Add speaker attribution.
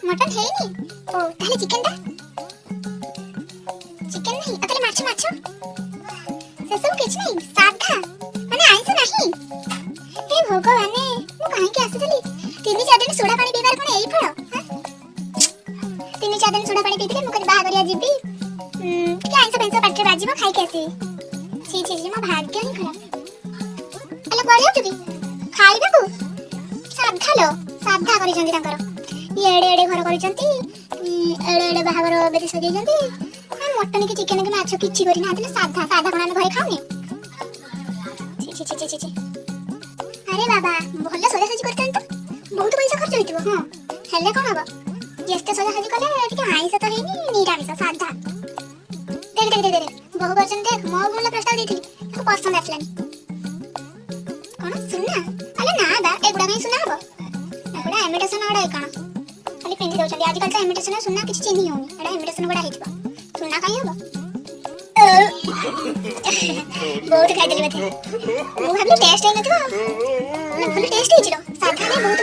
Speaker 1: mutton है नहीं ओ ताले चिकन दा चिकन नहीं अतले माछ माछ से सब किछ नहीं साधा माने आइस नहीं हे भगवान मु काहे के आसीली 3-4 दिन सोडा पानी पीबार कोन एई फळ 3-4 दिन सोडा पानी पीथिले मु कनि बागरिया जीबी कि आइस बेंस पाटे बाजीबो खाइ के आसी छी छी छी मो भाग्य ही खराब अले कोले तुबी खाइबा को साधा लो साधा करि जंदी तांकर ये एडे एडे घर करि जंती एडे एडे बाहागर बेदी सजै जंती मटन के चिकन के माछ किछि करि ना दिले साधा साधा कोन हम घरे खाउनी छी छी छी छी छी अरे बाबा भल्ला सजा सजी करतन तो बहुत पैसा खर्च होइतिबो हां हेले कोन हबो जेस्ते सजा सजी कले टिके आइस तो हेनी निरामिस साधा देख देख देख बहु वर्षन देख मो भल्ला प्रस्ताव देथि तो पसंद आसलानी कोन सुनना अले ना बा एगुडा में सुना हबो एगुडा इमिटेशन अडा कोन खाली पिंधि दउछन आजकल तो इमिटेशन सुनना किछि चिन्ही होनी एडा इमिटेशन बडा हेतिबो सुनना काई हबो बहुत खाइ देली बथे मु भाबली टेस्ट है नथिबो ना भले टेस्ट है छिरो साधा में बहुत